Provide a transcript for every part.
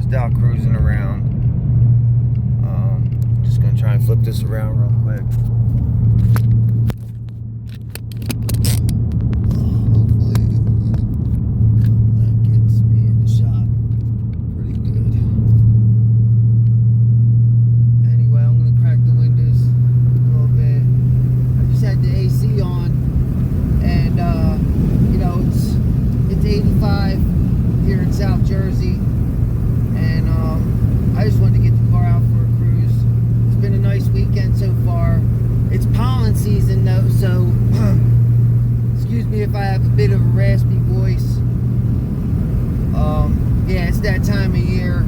Just out cruising around. Just gonna try and flip this around real quick. Hopefully that gets me in the shot pretty good. Anyway, I'm gonna crack the windows a little bit. I just had the AC on, and you know, it's 85 here in South Jersey, and I just wanted to get the car out for a cruise. It's been a nice weekend so far. It's pollen season though, so excuse me if I have a bit of a raspy voice. Yeah, it's that time of year.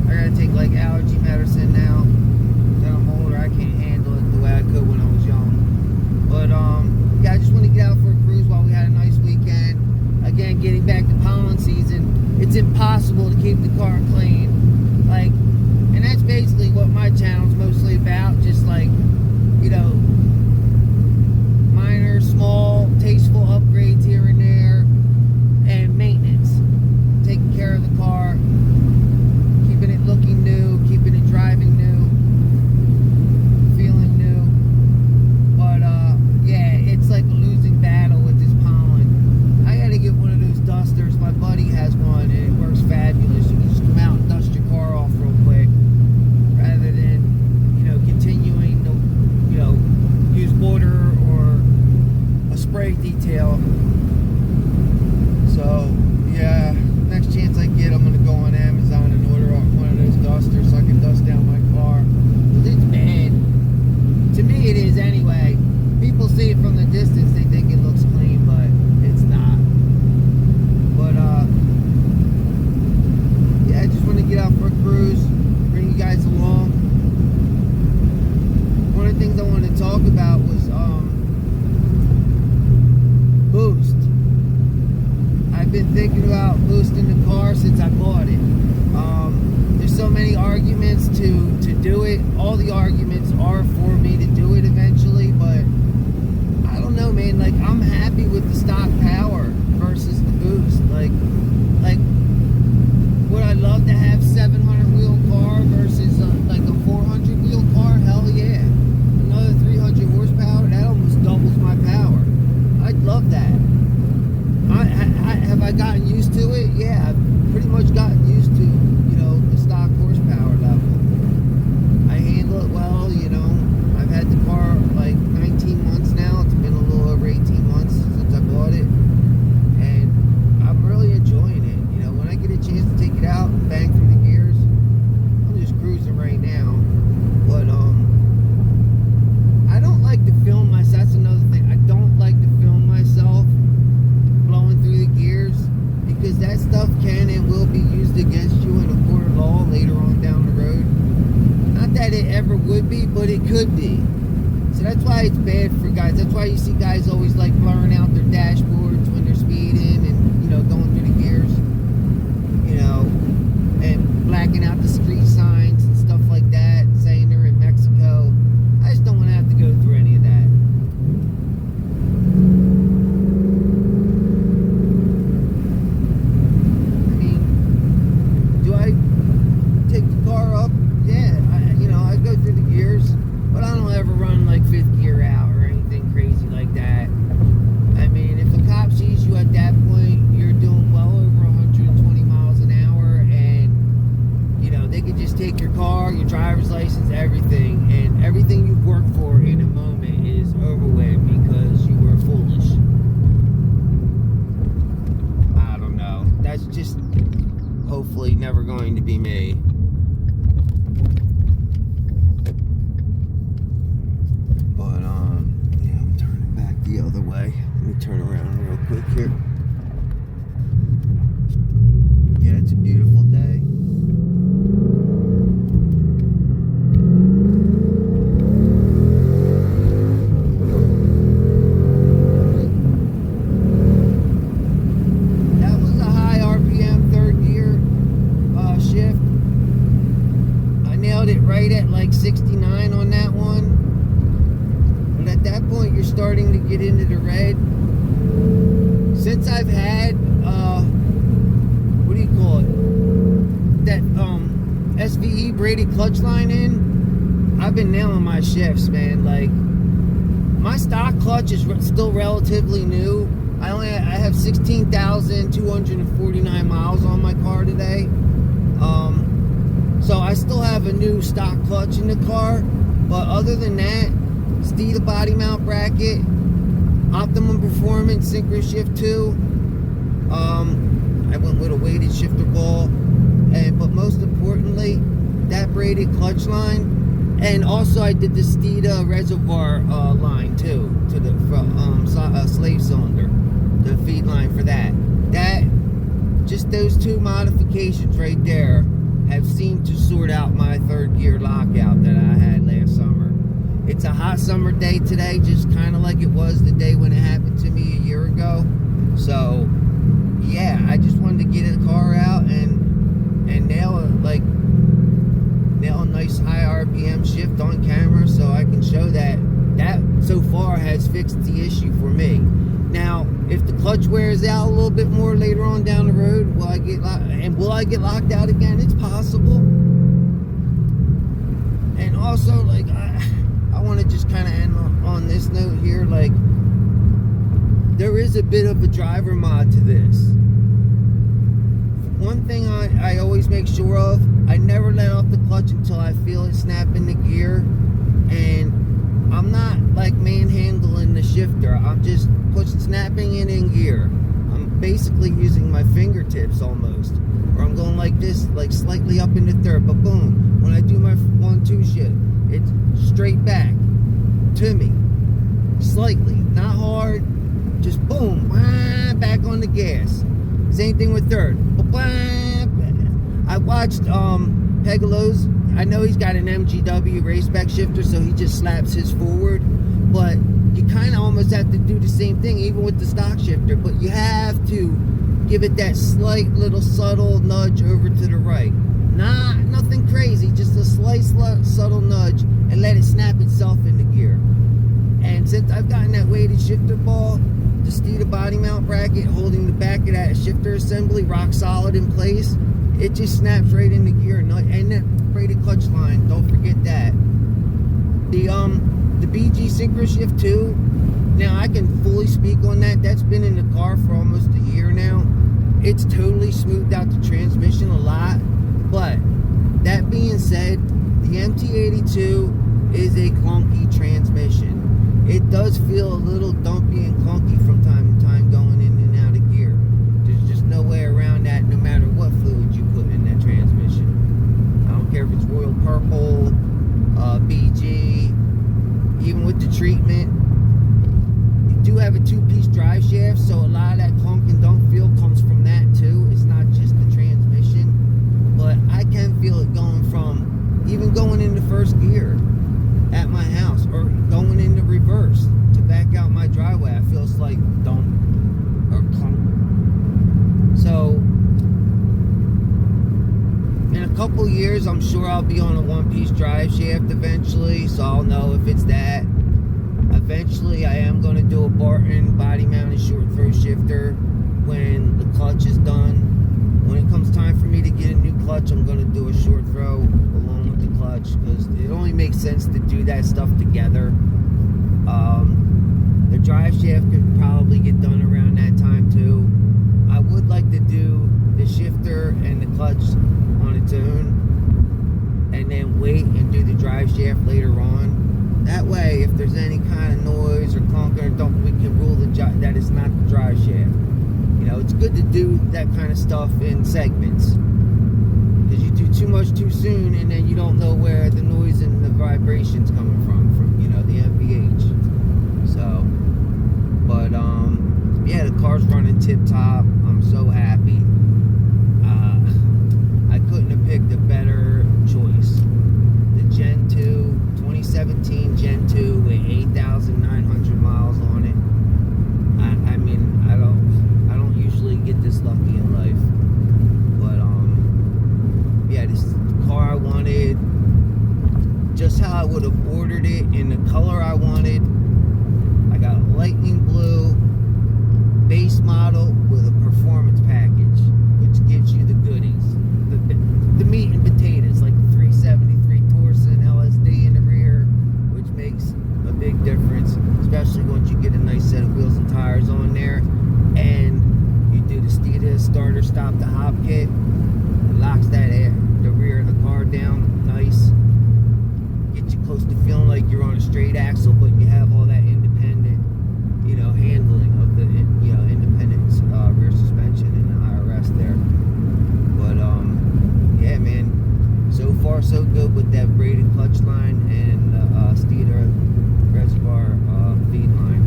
I gotta take like allergy medicine now. That I'm older, I can't handle it the way I could when I was young. But yeah, I just want to get out for a cruise while we had a nice weekend. Again, getting back to pollen season, it's impossible to keep the car clean. Like, and that's basically what my channel's mostly about. Just like, you know, minor, small, tasteful upgrades here and there, and maintenance. Taking care of the car, keeping it looking new, keeping it driving new, feeling new. But yeah, it's like a losing battle with this pollen. I gotta get one of those dusters. My buddy has one, and it works fabulous. You can just come out and dust your car off real quick, rather than, you know, continuing to, you know, use water or a spray detail. So yeah, next chance I get, I'm gonna go on Amazon and order one of those dusters so I can dust down my car. It's bad. To me, it is anyway. People see it from the distance, they think it looks clean, but it's not. But yeah, I just want to get out for a cruise, bring you guys along. One of the things I wanted to talk about was boost. I've been thinking about boosting the car since I bought it. There's so many arguments to do it. All the arguments are for me to do it eventually, but I don't know, man. Like, I'm happy with the stock power versus the boost. Like would I love to have 700 wheel car versus like a 400 wheel car? Hell yeah. Another 300 horsepower, that almost doubles my power. I'd love that. Have I gotten used to it? Yeah, I've pretty much gotten used to, you know, the stock horsepower level. I handle it well, you know. I've had the car like 19 months now. It's been a little over 18 months since I bought it, and I'm really enjoying it. You know, when I get a chance to take it out and bang through the gears, I'm just cruising right now. But I don't like to film myself. That's another thing. I don't like to film myself blowing through the gears, because that stuff can and will be used against you in a court of law later on down the road. Not that it ever would be, but it could be. So that's why it's bad for guys. That's why you see guys always like blurring out their dashboards when they're speeding and, you know, going through the gears, you know, and blacking out the street signs and stuff like that, saying they're in Mexico. I just don't want to have to go through any of that. Take the car up, yeah, you know, I go through the gears, but I don't ever run like fifth gear out or anything crazy like that. I mean, if a cop sees you at that point, you're doing well over 120 miles an hour, and, you know, they could just take your car, your driver's license, everything, and everything you've worked for in a moment is over with because you were foolish. I don't know. That's just hopefully never going to be me. But yeah, I'm turning back the other way. Let me turn around real quick here. Yeah, it's a beautiful day. That was a high RPM third gear shift. I nailed it right at like 69 on that one. But at that point, you're starting to get into the red. Since I've had, what do you call it? That SVE braided clutch line in, I've been nailing my shifts, man. Like, my stock clutch is still relatively new. I have 16,249 miles on my car today. So I still have a new stock clutch in the car. But other than that, Steeda body mount bracket, Optimum Performance Synchro Shift 2. I went with a weighted shifter ball. But most importantly, that braided clutch line. And also I did the Steeda reservoir line too, to the slave cylinder, the feed line for that. Just those two modifications right there have seemed to sort out my third gear lockout that I had last summer. It's a hot summer day today, just kind of like it was the day when it happened to me a year ago. So yeah, I just wanted to get the car out and nail a nice high RPM shift on camera, so I can show that so far has fixed the issue for me. Now, if the clutch wears out a little bit more later on down the road, will I get locked out again? It's possible. And also, like, I want to just kind of end on this note here. Like, there is a bit of a driver mod to this. One thing I always make sure of, I never let off the clutch until I feel it snap in the gear. And I'm not like manhandling the shifter. I'm just snapping it in gear. I'm basically using my fingertips almost. Or I'm going like this, like slightly up in the third. But boom, when I do my 1-2 shift, it's straight back to me. Slightly, not hard. Just boom, back on the gas. Same thing with third. I watched Pegalo's. I know he's got an MGW raceback shifter, so he just slaps his forward. But you kind of almost have to do the same thing, even with the stock shifter. But you have to give it that slight little subtle nudge over to the right. Nothing crazy, just a slight subtle nudge, and let it snap itself into gear. And since I've gotten that weighted shifter ball, the Steeda body mount bracket holding the back of that shifter assembly rock solid in place, it just snaps right into gear. And that braided clutch line, don't forget that. The BG Synchro Shift 2, now I can fully speak on that. That's been in the car for almost a year now. It's totally smoothed out the transmission a lot. But that being said, the MT82 is a clunky transmission. It does feel a little dumpy and clunky from time to time going in and out of gear. There's just no way around that, no matter what fluid you put in that transmission. I don't care if it's Royal Purple, BG, even with the treatment. You do have a 2-piece drive shaft, so a lot of that clunk and dump feel comes from that too. It's not just the transmission. But I can feel it even going into first gear at my house, or going into reverse to back out my driveway. I feel it's like dump or clunk. So in a couple years, I'm sure I'll be on a 1-piece drive shaft eventually, so I'll know if it's that. Eventually, I am going to do a Barton body mounted short throw shifter when the clutch is done. When it comes time for me to get a new clutch, I'm going to do a short throw along with the clutch, because it only makes sense to do that stuff together. The drive shaft could probably get done around that time too. I would like to do the shifter and the clutch on its own, and then wait and do the drive shaft later on. That way, if there's any kind of noise or clunk or dump, we can rule that it's not the drive shaft. You know, it's good to do that kind of stuff in segments, because you do too much too soon, and then you don't know where the noise and the vibration's coming from the MPH. So, but yeah, the car's running tip top. I'm so happy. I couldn't have picked a better choice. The Gen 2, 2017 Gen 2 with 8,900 miles on it. I mean, I don't usually get this lucky in life, but yeah, this is the car I wanted, just how I would have ordered it, in the color I wanted. I got a lightning blue base model with a performance package, which gives you the goodies, the meat and potatoes, like stop the hop kit. It locks the rear of the car down nice. Get you close to feeling like you're on a straight axle, but you have all that independent, handling of the, independent rear suspension and the IRS there. But yeah, man, so far so good with that braided clutch line and Steeder reservoir feed line.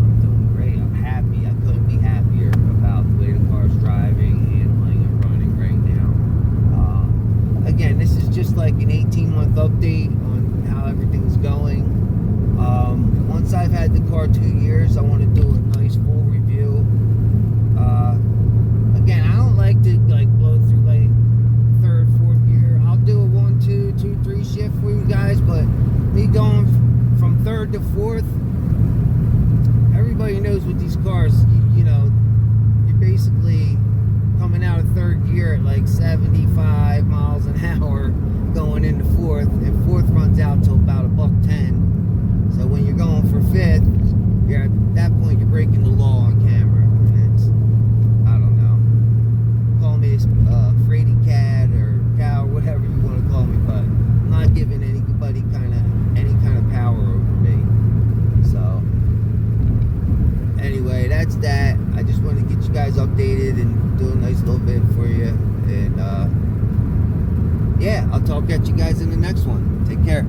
I'm doing great. I'm happy. I couldn't be happier about the way the car's driving, handling, and running right now. Again, this is just like an 18-month update on how everything's going. Once I've had the car 2 years, I want to do a nice full review. Again, I don't like to blow through like third, fourth gear. I'll do a 1, 2, 2, 3 shift for you guys, but me going from third to fourth, everybody knows with these cars, you're basically coming out of third gear at like 75 miles an hour going into fourth, and fourth runs out to about $1.10. So when you're going for fifth, at that point you're breaking the law on camera, and it's, I don't know, call me a fraidy cat or cow, whatever you want to call me, but I'm not giving anybody any kind of power over me. So anyway, that's that. I just want to get you guys updated and do a nice little bit for you, and yeah, I'll talk at you guys in the next one. Take care.